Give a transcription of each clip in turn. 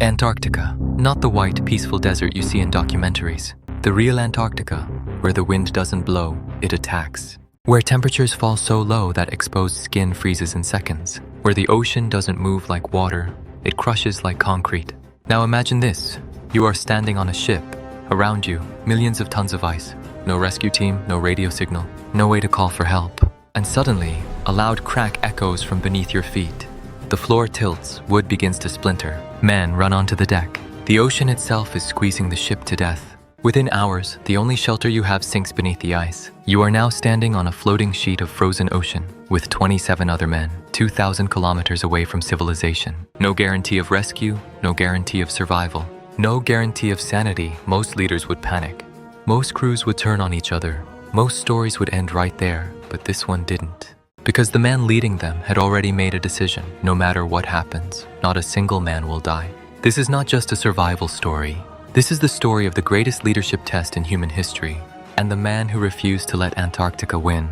Antarctica, not the white, peaceful desert you see in documentaries. The real Antarctica, where the wind doesn't blow, it attacks. Where temperatures fall so low that exposed skin freezes in seconds. Where the ocean doesn't move like water, it crushes like concrete. Now imagine this. You are standing on a ship. Around you, millions of tons of ice. No rescue team, no radio signal, no way to call for help. And suddenly, a loud crack echoes from beneath your feet. The floor tilts, wood begins to splinter. Men run onto the deck. The ocean itself is squeezing the ship to death. Within hours, the only shelter you have sinks beneath the ice. You are now standing on a floating sheet of frozen ocean with 27 other men, 2,000 kilometers away from civilization. No guarantee of rescue, no guarantee of survival, no guarantee of sanity. Most leaders would panic. Most crews would turn on each other. Most stories would end right there, but this one didn't. Because the man leading them had already made a decision. No matter what happens, not a single man will die. This is not just a survival story. This is the story of the greatest leadership test in human history, and the man who refused to let Antarctica win.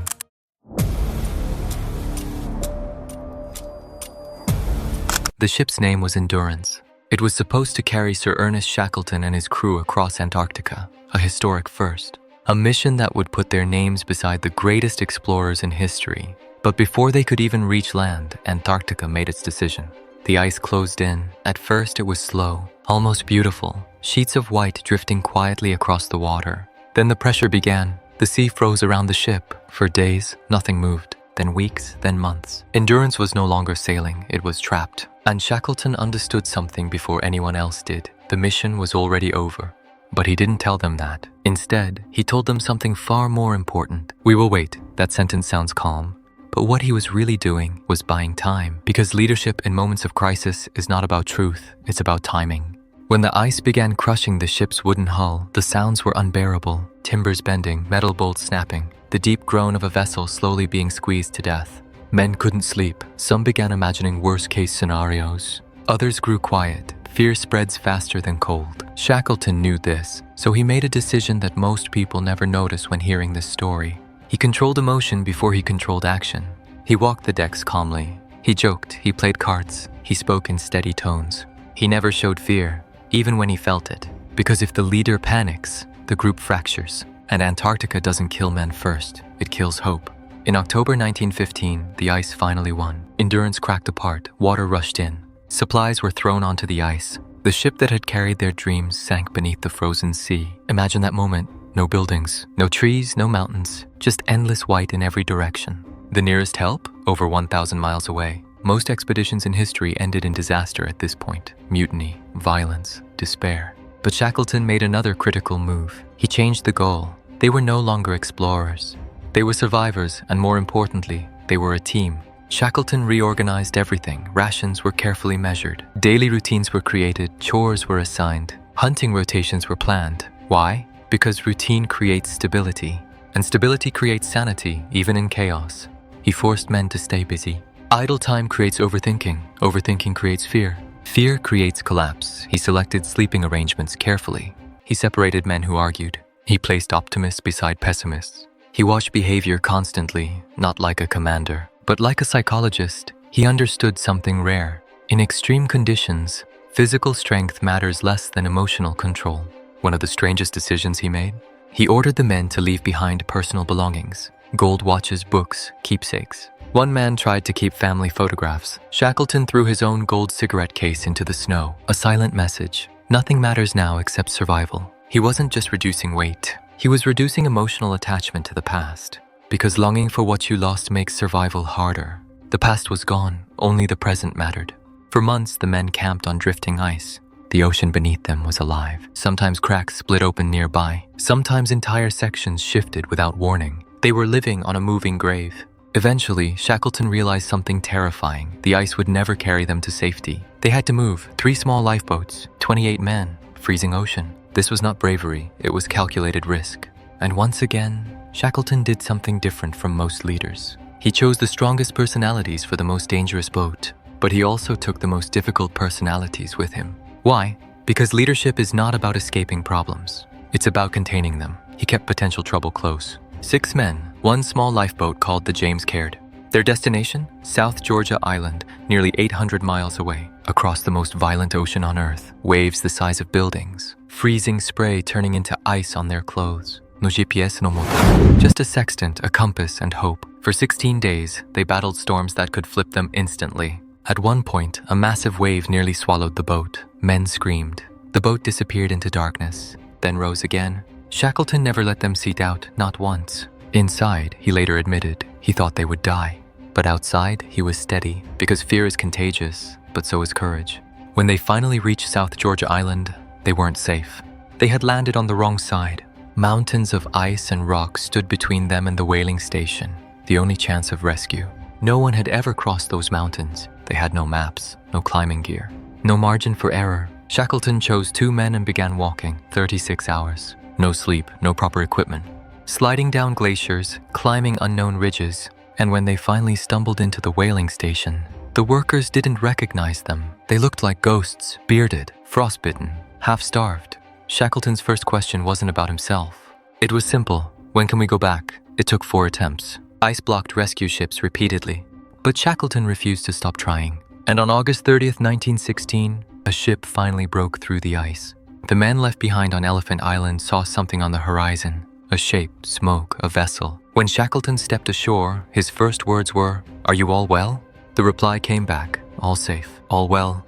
The ship's name was Endurance. It was supposed to carry Sir Ernest Shackleton and his crew across Antarctica, a historic first. A mission that would put their names beside the greatest explorers in history. But before they could even reach land, Antarctica made its decision. The ice closed in. At first it was slow, almost beautiful, sheets of white drifting quietly across the water. Then the pressure began. The sea froze around the ship. For days, nothing moved. Then weeks, then months. Endurance was no longer sailing, it was trapped. And Shackleton understood something before anyone else did. The mission was already over. But he didn't tell them that. Instead, he told them something far more important. We will wait. That sentence sounds calm. But what he was really doing was buying time, because leadership in moments of crisis is not about truth, it's about timing. When the ice began crushing the ship's wooden hull, the sounds were unbearable. Timbers bending, metal bolts snapping, the deep groan of a vessel slowly being squeezed to death. Men couldn't sleep. Some began imagining worst-case scenarios. Others grew quiet. Fear spreads faster than cold. Shackleton knew this, so he made a decision that most people never notice when hearing this story. He controlled emotion before he controlled action. He walked the decks calmly. He joked, he played cards, he spoke in steady tones. He never showed fear, even when he felt it. Because if the leader panics, the group fractures. And Antarctica doesn't kill men first, it kills hope. In October 1915, the ice finally won. Endurance cracked apart, water rushed in. Supplies were thrown onto the ice. The ship that had carried their dreams sank beneath the frozen sea. Imagine that moment. No buildings, no trees, no mountains, just endless white in every direction. The nearest help? Over 1,000 miles away. Most expeditions in history ended in disaster at this point. Mutiny, violence, despair. But Shackleton made another critical move. He changed the goal. They were no longer explorers. They were survivors, and more importantly, they were a team. Shackleton reorganized everything. Rations were carefully measured. Daily routines were created. Chores were assigned. Hunting rotations were planned. Why? Because routine creates stability, and stability creates sanity, even in chaos. He forced men to stay busy. Idle time creates overthinking. Overthinking creates fear. Fear creates collapse. He selected sleeping arrangements carefully. He separated men who argued. He placed optimists beside pessimists. He watched behavior constantly, not like a commander, but like a psychologist. He understood something rare. In extreme conditions, physical strength matters less than emotional control. One of the strangest decisions he made? He ordered the men to leave behind personal belongings, gold watches, books, keepsakes. One man tried to keep family photographs. Shackleton threw his own gold cigarette case into the snow, a silent message. Nothing matters now except survival. He wasn't just reducing weight. He was reducing emotional attachment to the past. Because longing for what you lost makes survival harder. The past was gone, only the present mattered. For months, the men camped on drifting ice. The ocean beneath them was alive. Sometimes cracks split open nearby. Sometimes entire sections shifted without warning. They were living on a moving grave. Eventually, Shackleton realized something terrifying. The ice would never carry them to safety. They had to move. 3 small lifeboats, 28 men, freezing ocean. This was not bravery, it was calculated risk. And once again, Shackleton did something different from most leaders. He chose the strongest personalities for the most dangerous boat, but he also took the most difficult personalities with him. Why? Because leadership is not about escaping problems. It's about containing them. He kept potential trouble close. 6 men, 1 small lifeboat called the James Caird. Their destination? South Georgia Island, nearly 800 miles away. across the most violent ocean on Earth, waves the size of buildings, freezing spray turning into ice on their clothes. No GPS, no motor. Just a sextant, a compass, and hope. For 16 days, they battled storms that could flip them instantly. At one point, a massive wave nearly swallowed the boat. Men screamed. The boat disappeared into darkness, then rose again. Shackleton never let them see doubt, not once. Inside, he later admitted, he thought they would die. But outside, he was steady, because fear is contagious, but so is courage. When they finally reached South Georgia Island, they weren't safe. They had landed on the wrong side. Mountains of ice and rock stood between them and the whaling station, the only chance of rescue. No one had ever crossed those mountains. They had no maps, no climbing gear, no margin for error. Shackleton chose 2 men and began walking, 36 hours. No sleep, no proper equipment. Sliding down glaciers, climbing unknown ridges, and when they finally stumbled into the whaling station, the workers didn't recognize them. They looked like ghosts, bearded, frostbitten, half-starved. Shackleton's first question wasn't about himself. It was simple. When can we go back? It took 4 attempts. Ice-blocked rescue ships repeatedly. But Shackleton refused to stop trying. And on August 30th, 1916, a ship finally broke through the ice. The men left behind on Elephant Island saw something on the horizon. A shape, smoke, a vessel. When Shackleton stepped ashore, his first words were, "Are you all well?" The reply came back, "All safe, all well."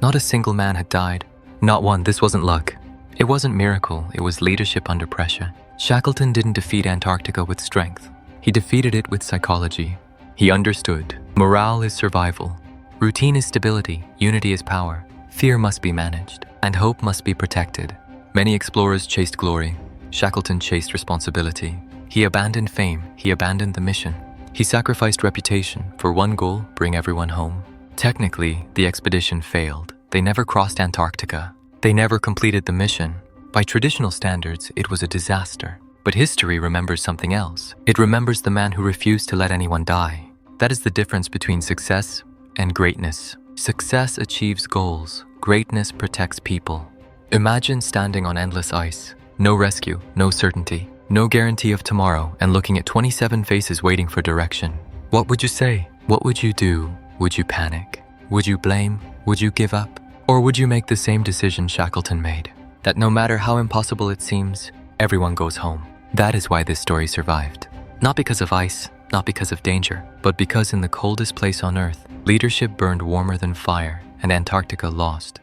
Not a single man had died. Not one. This wasn't luck. It wasn't miracle, it was leadership under pressure. Shackleton didn't defeat Antarctica with strength. He defeated it with psychology. He understood. Morale is survival. Routine is stability. Unity is power. Fear must be managed. And hope must be protected. Many explorers chased glory. Shackleton chased responsibility. He abandoned fame. He abandoned the mission. He sacrificed reputation for one goal, bring everyone home. Technically, the expedition failed. They never crossed Antarctica. They never completed the mission. By traditional standards, it was a disaster. But history remembers something else. It remembers the man who refused to let anyone die. That is the difference between success and greatness. Success achieves goals. Greatness protects people. Imagine standing on endless ice. No rescue, no certainty, no guarantee of tomorrow, and looking at 27 faces waiting for direction. What would you say? What would you do? Would you panic? Would you blame? Would you give up? Or would you make the same decision Shackleton made? That no matter how impossible it seems, everyone goes home. That is why this story survived. Not because of ice, not because of danger, but because in the coldest place on Earth, leadership burned warmer than fire, and Antarctica lost.